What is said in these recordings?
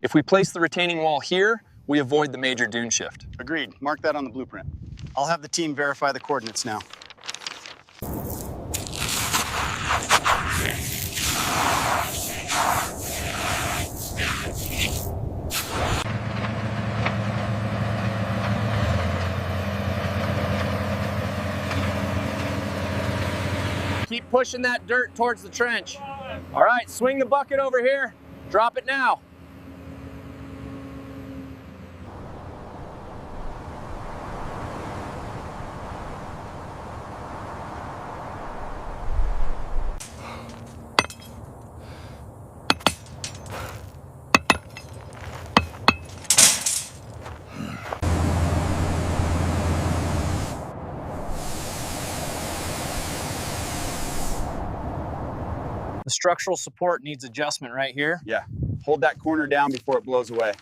If we place the retaining wall here, we avoid the major dune shift. Agreed. Mark that on the blueprint. I'll have the team verify the coordinates now. Keep pushing that dirt towards the trench. All right, swing the bucket over here. Drop it now. The structural support needs adjustment right here. Yeah. Hold that corner down before it blows away.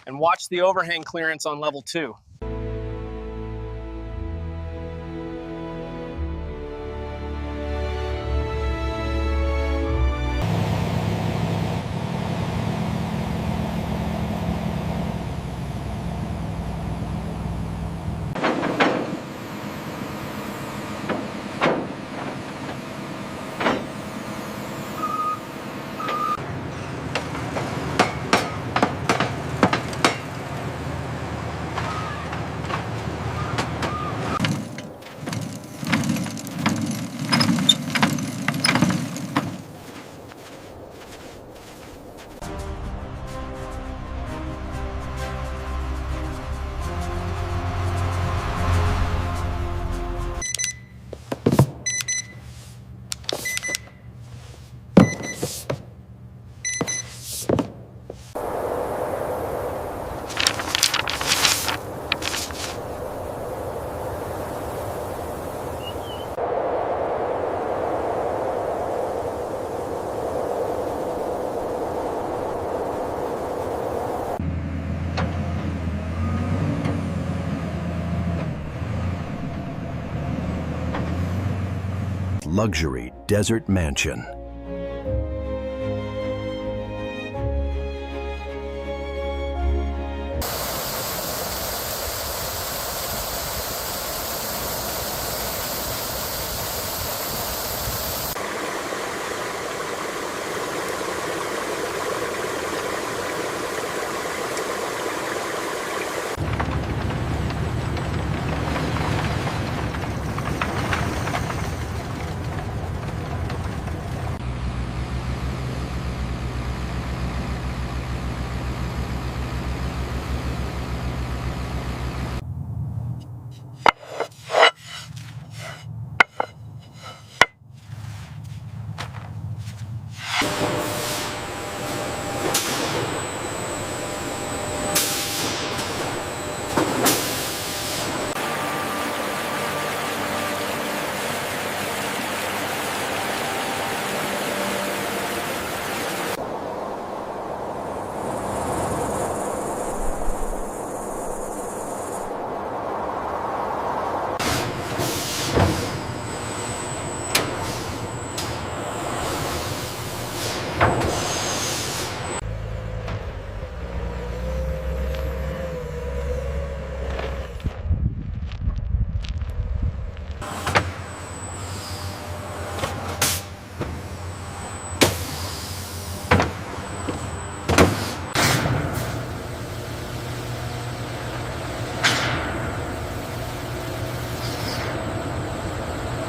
And watch the overhang clearance on level 2. Luxury desert mansion.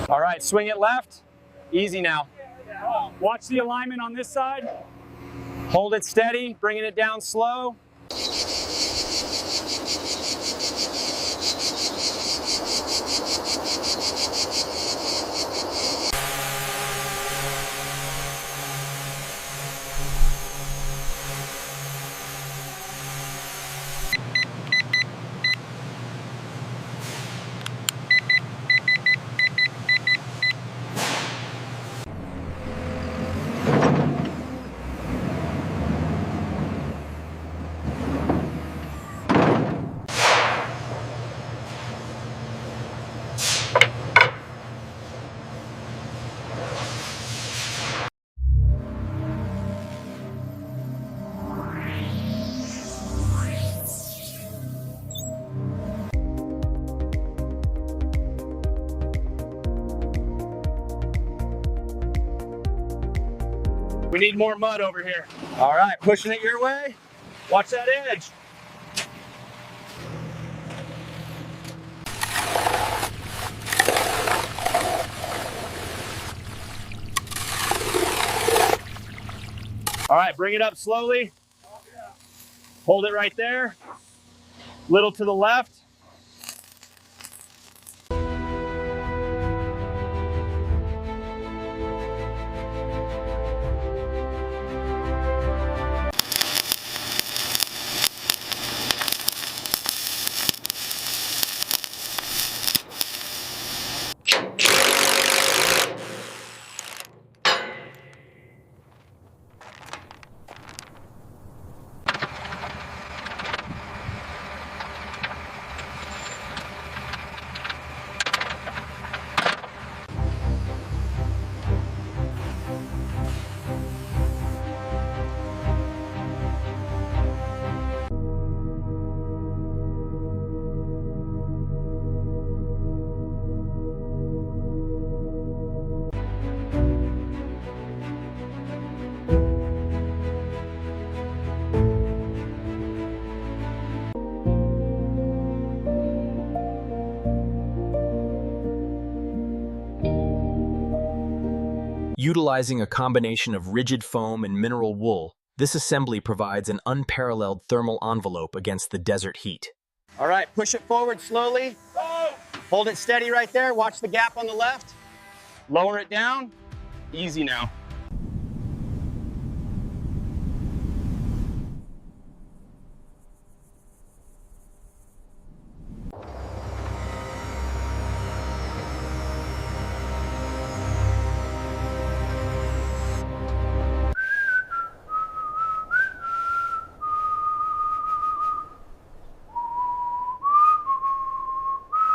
All right, swing it left. Easy now. Watch the alignment on this side. Hold it steady, bringing it down slow. We need more mud over here. All right, pushing it your way. Watch that edge. All right, bring it up slowly. Hold it right there. Little to the left. Utilizing a combination of rigid foam and mineral wool, this assembly provides an unparalleled thermal envelope against the desert heat. All right, push it forward slowly. Hold it steady right there. Watch the gap on the left. Lower it down. Easy now.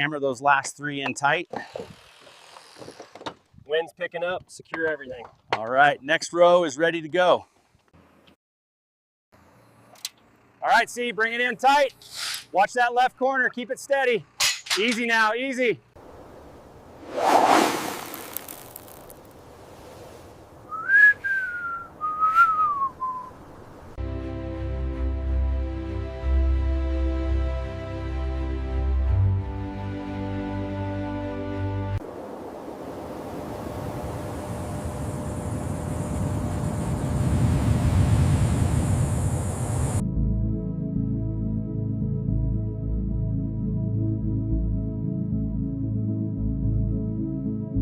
Hammer those last 3 in tight. Wind's picking up, secure everything. All right, next row is ready to go. All right, C, bring it in tight. Watch that left corner, keep it steady. Easy now, easy.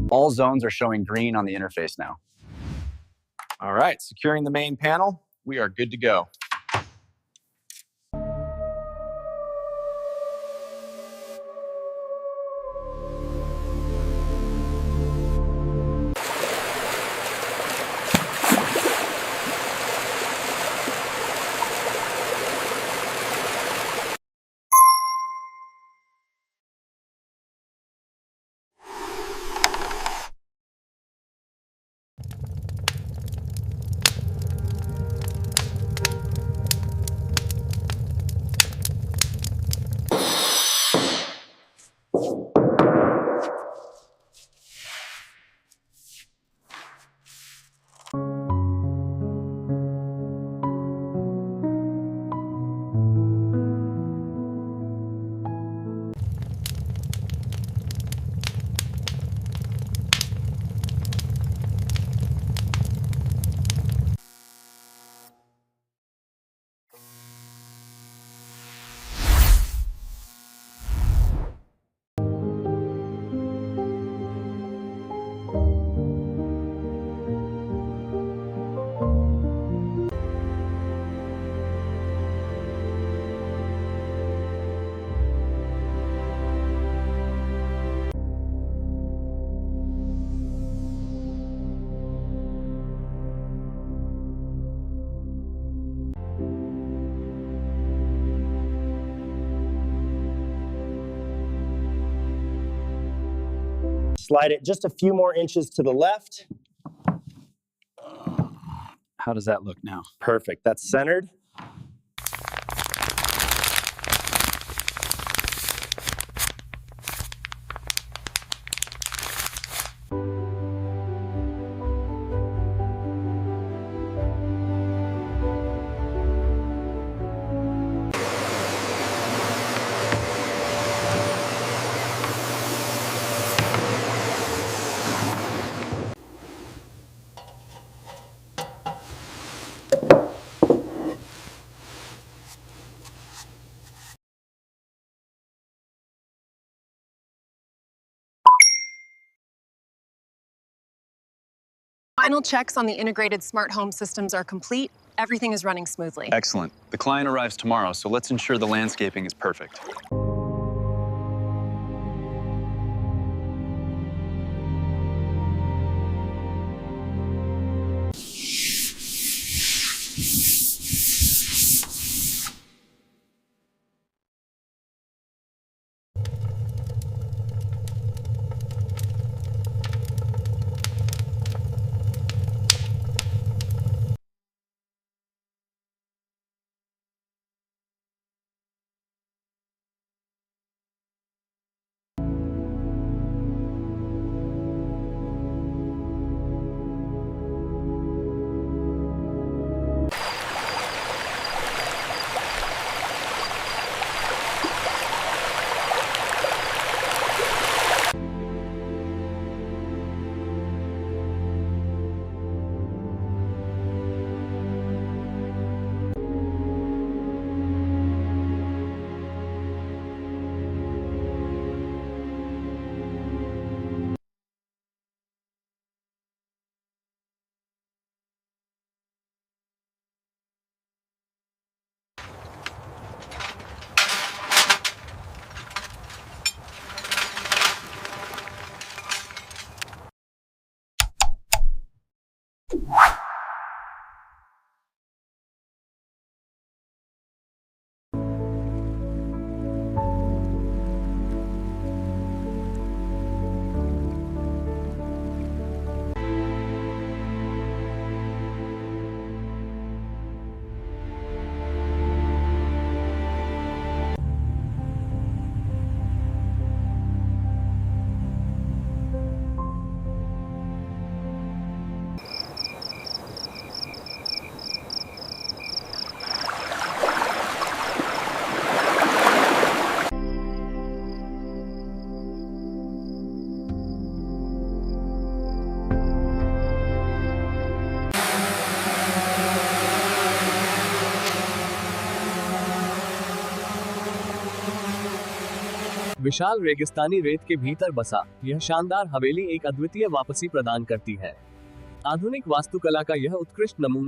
All zones are showing green on the interface now. All right, securing the main panel, we are good to go. Slide it just a few more inches to the left. How does that look now? Perfect, that's centered. Final checks on the integrated smart home systems are complete. Everything is running smoothly. Excellent. The client arrives tomorrow, so let's ensure the landscaping is perfect. विशाल रेगिस्तानी रेत के भीतर बसा यह शानदार हवेली एक अद्वितीय वापसी प्रदान करती है। आधुनिक वास्तुकला का यह उत्कृष्ट नमूना